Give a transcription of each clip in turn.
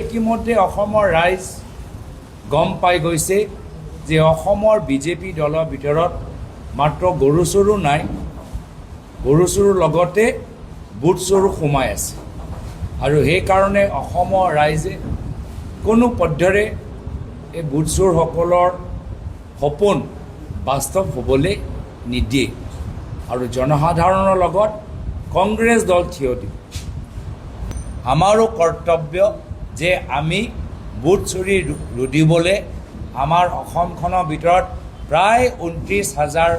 ইতিমধ্যে অসমৰ ৰাইজ গম পাই গৈছে যে অসমৰ বিজেপি দলৰ ভিতৰত মাত্ৰ গৰু চৰু নাই, গৰু চৰুৰ লগতে বুট চৰু সোমাই আছে। আৰু সেইকাৰণে অসমৰ ৰাইজে কোনো পধ্যৰে এই বুট চোৰসকলৰ সপোন বাস্তৱ হ'বলৈ নিদিয়ে আৰু জনসাধাৰণৰ লগত কংগ্ৰেছ দল থিয় দিব। আমাৰো কৰ্তব্য যে আমি বুট চুৰি ৰুধিবলৈ আমাৰ অসমখনৰ ভিতৰত প্ৰায় 29,000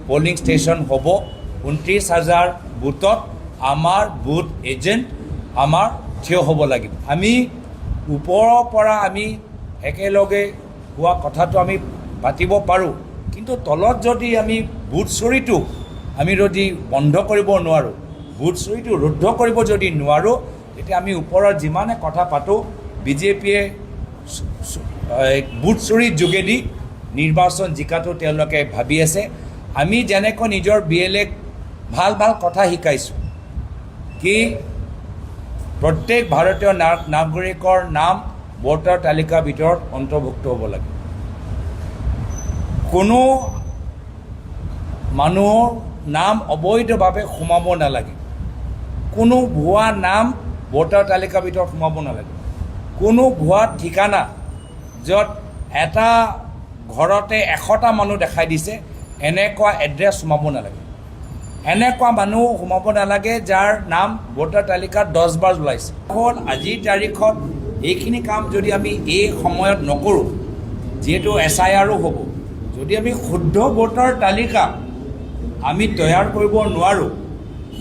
পলিং ষ্টেচন হ'ব। 29,000 বুথত আমাৰ বুথ এজেণ্ট আমাৰ থিয় হ'ব লাগিব। আমি ওপৰৰ পৰা আমি একেলগে হোৱা কথাটো আমি পাতিব পাৰোঁ, কিন্তু তলত যদি আমি বুট চুৰিটো আমি যদি বন্ধ কৰিব নোৱাৰোঁ, বুট চুৰিটো ৰুদ্ধ কৰিব যদি নোৱাৰোঁ, তেতিয়া আমি ওপৰত যিমানে কথা পাতোঁ বিজেপিয়ে বুট চুৰিৰ যোগেদি নিৰ্বাচন জিকাটো তেওঁলোকে ভাবি আছে। আমি যেনেকৈ নিজৰ BLAক ভাল ভাল কথা শিকাইছোঁ কি প্ৰত্যেক ভাৰতীয় নাগৰিকৰ নাম ভোটাৰ তালিকাৰ ভিতৰত অন্তৰ্ভুক্ত হ'ব লাগে। কোনো মানুহৰ নাম অবৈধভাৱে সোমাব নালাগে, কোনো ভুৱা নাম ভোটাৰ তালিকাৰ ভিতৰত সোমাব নালাগে, কোনো ভুৱা ঠিকনা য'ত এটা ঘৰতে 100টা মানুহ দেখাই দিছে এনেকুৱা এড্ৰেছ সোমাব নালাগে, এনেকুৱা মানুহ সোমাব নালাগে যাৰ নাম ভোটাৰ তালিকাত 10 বাৰ ওলাইছে। হ'ল আজিৰ তাৰিখত এইখিনি কাম যদি আমি এই সময়ত নকৰোঁ, যিহেতু SIRও হ'ব, যদি আমি শুদ্ধ ভোটাৰ তালিকা আমি তৈয়াৰ কৰিব নোৱাৰোঁ,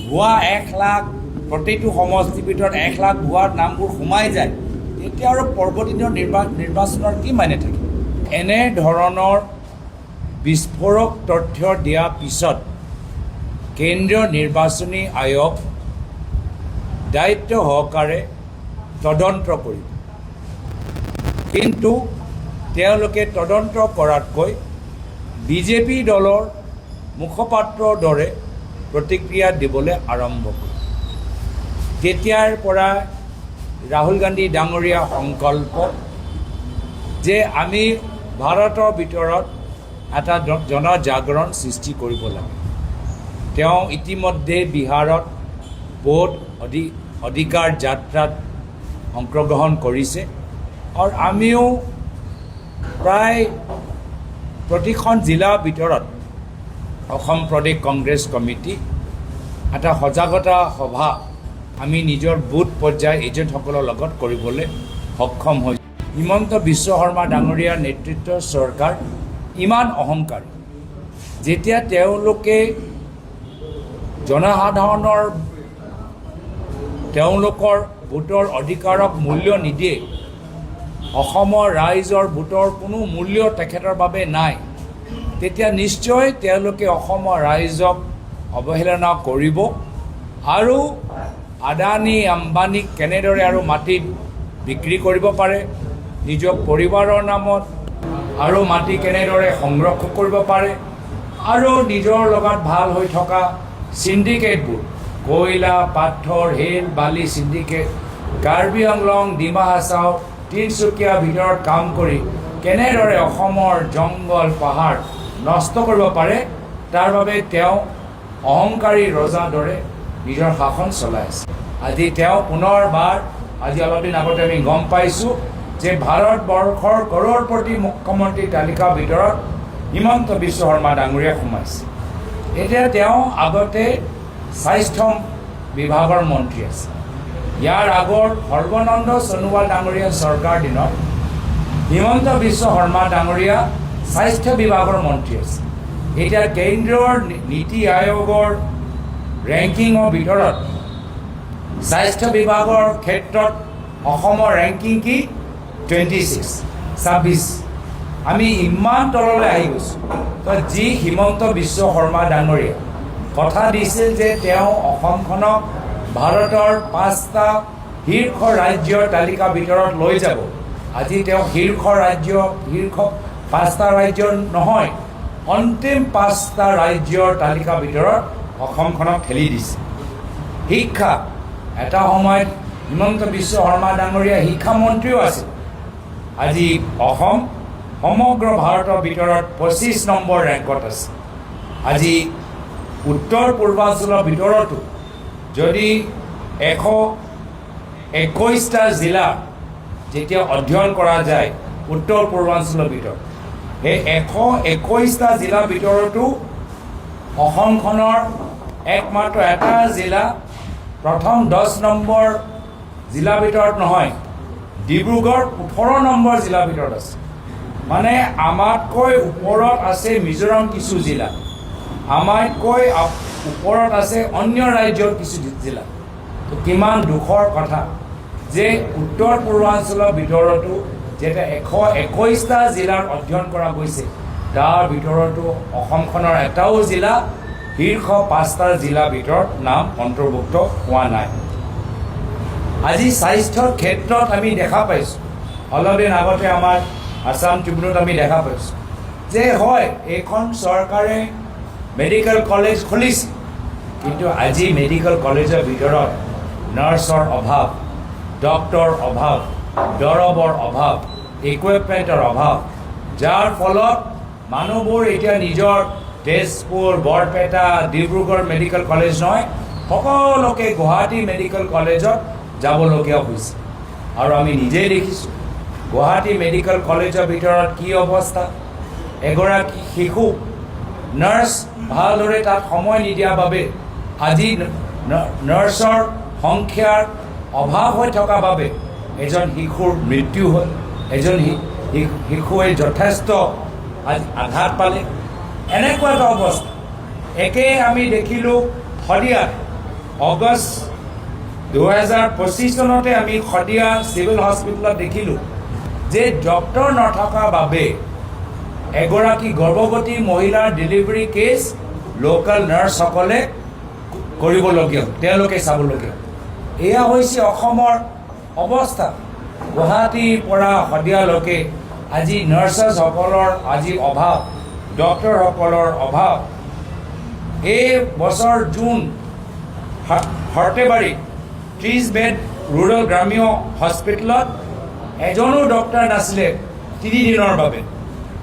ভুৱা 1 লাখ প্ৰতিটো সমষ্টিৰ ভিতৰত 1 লাখ ভুৱা নামবোৰ সোমাই যায়, তেতিয়া আৰু পৰৱৰ্তী দিনৰ নিৰ্বাচনৰ কি মানে থাকে? এনেধৰণৰ বিস্ফোৰক তথ্য দিয়াৰ পিছত কেন্দ্ৰীয় নিৰ্বাচনী আয়োগ দায়িত্ব সহকাৰে তদন্ত কৰিব, কিন্তু তেওঁলোকে তদন্ত কৰাতকৈ বিজেপি দলৰ মুখপাত্ৰৰ দৰে প্ৰতিক্ৰিয়া দিবলৈ আৰম্ভ কৰে। তেতিয়াৰ পৰা ৰাহুল গান্ধী ডাঙৰীয়া সংকল্প যে আমি ভাৰতৰ ভিতৰত এটা জনজাগৰণ সৃষ্টি কৰিব লাগে। তেওঁ ইতিমধ্যে বিহাৰত ভোট অধিকাৰ যাত্ৰাত অংশগ্ৰহণ কৰিছে আৰু আমিও প্ৰায় প্ৰতিখন জিলাৰ ভিতৰত অসম প্ৰদেশ কংগ্ৰেছ কমিটি এটা সজাগতা সভা আমি নিজৰ বুথ পৰ্যায়ৰ এজেণ্টসকলৰ লগত কৰিবলৈ সক্ষম হৈছোঁ। হিমন্ত বিশ্ব শৰ্মা ডাঙৰীয়াৰ নেতৃত্বৰ চৰকাৰ ইমান অহংকাৰী, যেতিয়া তেওঁলোকে জনসাধাৰণৰ তেওঁলোকৰ ভোটৰ অধিকাৰক মূল্য নিদিয়ে, অসমৰ ৰাইজৰ ভোটৰ কোনো মূল্য তেখেতৰ বাবে নাই, তেতিয়া নিশ্চয় তেওঁলোকে অসমৰ ৰাইজক অৱহেলনা কৰিব আৰু আদানী আম্বানীক কেনেদৰে আৰু মাটিত বিক্ৰী কৰিব পাৰে, নিজৰ পৰিবাৰৰ নামত আৰু মাটি কেনেদৰে সংৰক্ষণ কৰিব পাৰে, আৰু নিজৰ লগত ভাল হৈ থকা চিণ্ডিকেটবোৰ কয়লা পাথৰ শিল বালি চিণ্ডিকেট কাৰ্বি আংলং ডিমা হাছাও তিনিচুকীয়াৰ ভিতৰত কাম কৰি কেনেদৰে অসমৰ জংঘল পাহাৰ নষ্ট কৰিব পাৰে, তাৰ বাবে তেওঁ অহংকাৰী ৰজাৰ দৰে নিজৰ শাসন চলাই আছে। আজি তেওঁ পুনৰবাৰ আজি অলপ দিন আগতে আমি গম পাইছোঁ যে ভাৰতবৰ্ষৰ কৰড়পতি মুখ্যমন্ত্ৰী তালিকাৰ ভিতৰত হিমন্ত বিশ্ব শৰ্মা ডাঙৰীয়া সোমাইছে। এতিয়া তেওঁ আগতে স্বাস্থ্য বিভাগৰ মন্ত্ৰী আছে। ইয়াৰ আগৰ সৰ্বানন্দ সোণোৱাল ডাঙৰীয়া চৰকাৰ দিনত হিমন্ত বিশ্ব শৰ্মা ডাঙৰীয়া স্বাস্থ্য বিভাগৰ মন্ত্ৰী আছে। এতিয়া কেন্দ্ৰৰ নীতি আয়োগৰ ৰেংকিঙৰ ভিতৰত স্বাস্থ্য বিভাগৰ ক্ষেত্ৰত অসমৰ ৰেংকিং কি 26। আমি ইমান তললৈ আহি গৈছোঁ। তো যি হিমন্ত বিশ্ব শৰ্মা ডাঙৰীয়া কথা দিছিল যে তেওঁ অসমখনক ভাৰতৰ 5টা শীৰ্ষ ৰাজ্যৰ তালিকাৰ ভিতৰত লৈ যাব, আজি তেওঁ শীৰ্ষ 5টা ৰাজ্য নহয়, অন্তিম 5টা ৰাজ্যৰ তালিকাৰ ভিতৰত অসমখনক ঠেলি দিছে। শিক্ষা এটা সময়ত হিমন্ত বিশ্ব শৰ্মা ডাঙৰীয়া শিক্ষামন্ত্ৰীও আছে। আজি অসম সমগ্ৰ ভাৰতৰ ভিতৰত 25 নম্বৰ ৰেংকত আছে। আজি উত্তৰ পূৰ্বাঞ্চলৰ ভিতৰতো যদি 121টা জিলা যেতিয়া অধ্যয়ন কৰা যায় উত্তৰ পূৰ্বাঞ্চলৰ ভিতৰত, সেই 121টা জিলাৰ ভিতৰতো অসমখনৰ একমাত্ৰ এটা জিলা প্ৰথম 10 নম্বৰ জিলাৰ ভিতৰত নহয়, ডিব্ৰুগড় 18 নম্বৰ জিলাৰ ভিতৰত আছে। মানে আমাতকৈ ওপৰত আছে মিজোৰাম কিছু জিলা, আমাতকৈ ওপৰত আছে অন্য ৰাজ্যৰ কিছু জিলা। তো কিমান দুখৰ কথা যে উত্তৰ পূৰ্বাঞ্চলৰ ভিতৰতো যেতিয়া 121টা জিলাৰ অধ্যয়ন কৰা গৈছে, তাৰ ভিতৰতো অসমখনৰ এটাও জিলা শীৰ্ষ 5টা জিলাৰ ভিতৰত নাম অন্তৰ্ভুক্ত হোৱা নাই। আজি স্বাস্থ্যৰ ক্ষেত্ৰত আমি দেখা পাইছোঁ, অলপ দিন আগতে আমাৰ আছাম ট্ৰিবিউনত আমি দেখা পাইছোঁ যে হয় এইখন চৰকাৰে মেডিকেল কলেজ খুলিছে, কিন্তু আজি মেডিকেল কলেজৰ ভিতৰত নাৰ্ছৰ অভাৱ, ডক্টৰ অভাৱ, দৰৱৰ অভাৱ, ইকুইপমেণ্টৰ অভাৱ, যাৰ ফলত মানুহবোৰ এতিয়া নিজৰ তেজপুৰ, বৰপেটা, ডিব্ৰুগড় মেডিকেল কলেজ নহয়, সকলোকে গুৱাহাটী মেডিকেল কলেজত যাবলগীয়া হৈছে। আৰু আমি নিজেই দেখিছোঁ গুৱাহাটী মেডিকেল কলেজৰ ভিতৰত কি অৱস্থা। এগৰাকী শিশু নাৰ্ছ ভালদৰে তাত সময় নিদিয়াৰ বাবে আজি নাৰ্ছৰ সংখ্যাৰ অভাৱ হৈ থকাৰ বাবে এজন শিশুৰ মৃত্যু হ'ল, এজন শিশুৱে যথেষ্ট আঘাত পালে। এনেকুৱা এটা অৱস্থা একেই আমি দেখিলোঁ শদিয়াত। আগষ্ট 2025 চনতে আমি শদিয়া চিভিল হস্পিটেলত দেখিলোঁ যে ডক্টৰ নথকাৰ বাবে এগৰাকী গৰ্ভৱতী মহিলাৰ ডেলিভাৰী কেছ লোকেল নাৰ্ছসকলে কৰিবলগীয়া, তেওঁলোকে চাবলগীয়া। এয়া হৈছে অসমৰ অৱস্থা। গুৱাহাটীৰ পৰা শদিয়ালৈকে আজি নাৰ্ছেছসকলৰ আজি অভাৱ, ডক্টৰসকলৰ অভাৱ। এই বছৰ জুন সৰ্থেবাৰী 30 বেড ৰুৰেল গ্ৰাম্য হস্পিটেলত এজনো ডক্টৰ নাছিলে 3 দিনৰ বাবে।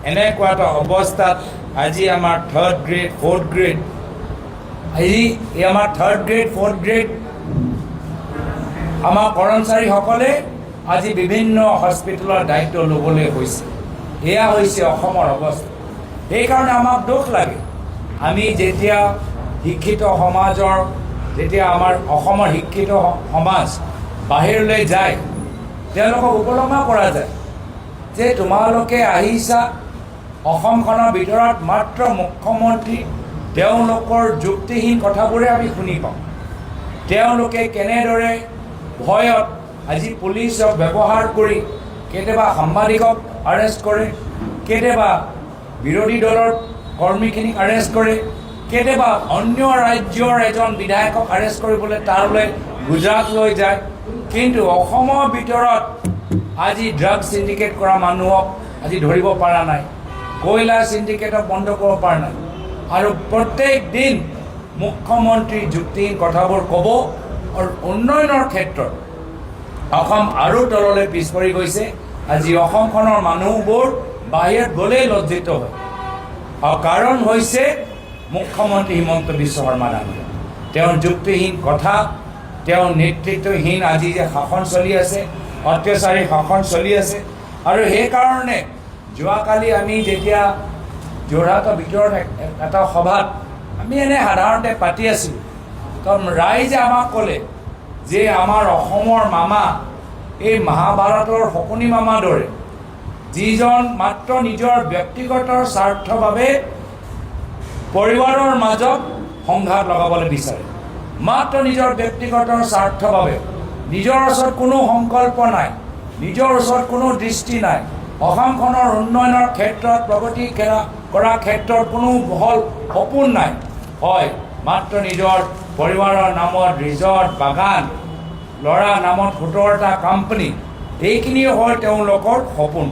এনেকুৱা এটা অৱস্থাত আজি আমাৰ 3rd গ্ৰেড 4th গ্ৰেড, আজি আমাৰ 3rd গ্ৰেড 4th গ্ৰেড আমাৰ কৰ্মচাৰীসকলে আজি বিভিন্ন হস্পিটেলৰ দায়িত্ব ল'বলৈ হৈছে। এয়া হৈছে অসমৰ অৱস্থা। সেইকাৰণে আমাক দুখ লাগে, আমি যেতিয়া শিক্ষিত সমাজৰ, যেতিয়া আমাৰ অসমৰ শিক্ষিত সমাজ বাহিৰলৈ যায়, তেওঁলোকক উপলব্ধ কৰা যায় যে তোমালোকে আহিছা অসমখনৰ ভিতৰত মাত্ৰ মুখ্যমন্ত্ৰী, তেওঁলোকৰ যুক্তিহীন কথাবোৰে আমি শুনি পাওঁ। তেওঁলোকে কেনেদৰে ভয়ত আজি পুলিচক ব্যৱহাৰ কৰি কেতিয়াবা সাংবাদিকক আৰেষ্ট কৰে, কেতিয়াবা বিৰোধী দলৰ কৰ্মীখিনিক আৰেষ্ট কৰে, কেতিয়াবা অন্য ৰাজ্যৰ এজন বিধায়কক আৰেষ্ট কৰিবলৈ তাৰলৈ গুজৰাট লৈ যায়। কিন্তু অসমৰ ভিতৰত আজি ড্ৰাগ চিণ্ডিকেট কৰা মানুহক আজি ধৰিব পৰা নাই, কয়লা চিণ্ডিকেটক বন্ধ কৰিব পৰা নাই। আৰু প্ৰত্যেক দিন মুখ্যমন্ত্ৰী যুক্তিহীন কথাবোৰ ক'ব। আৰু উন্নয়নৰ ক্ষেত্ৰত অসম আৰু তললৈ পিছ পৰি গৈছে। আজি অসমখনৰ মানুহবোৰ বাহিৰত গ'লেই লজ্জিত হয়। আৰু কাৰণ হৈছে মুখ্যমন্ত্ৰী হিমন্ত বিশ্ব শৰ্মা ডাঙৰীয়া। তেওঁৰ যুক্তিহীন কথা, তেওঁৰ নেতৃত্বহীন আজি যে শাসন চলি আছে, অত্যাচাৰী শাসন চলি আছে। আৰু সেইকাৰণে যোৱাকালি আমি যেতিয়া যোৰহাটৰ ভিতৰত এটা সভাত আমি এনে সাধাৰণতে পাতি আছিলোঁ, কাৰণ ৰাইজে আমাক ক'লে যে আমাৰ অসমৰ মামা এই মহাভাৰতৰ শকুনি মামাৰ দৰে, যিজন মাত্ৰ নিজৰ ব্যক্তিগত স্বাৰ্থৰ বাবে পৰিবাৰৰ মাজত সংঘাত লগাবলৈ বিচাৰে, মাত্ৰ নিজৰ ব্যক্তিগত স্বাৰ্থৰ বাবে, নিজৰ ওচৰত কোনো সংকল্প নাই, নিজৰ ওচৰত কোনো দৃষ্টি নাই, অসমখনৰ উন্নয়নৰ ক্ষেত্ৰত প্ৰগতি কৰাৰ ক্ষেত্ৰত কোনো বহল সপোন নাই। হয়, মাত্ৰ নিজৰ পৰিবাৰৰ নামত ৰিজৰ্ট, বাগান, ল'ৰা নামত 17টা কোম্পানী, এইখিনিয়ে হয় তেওঁলোকৰ সপোন।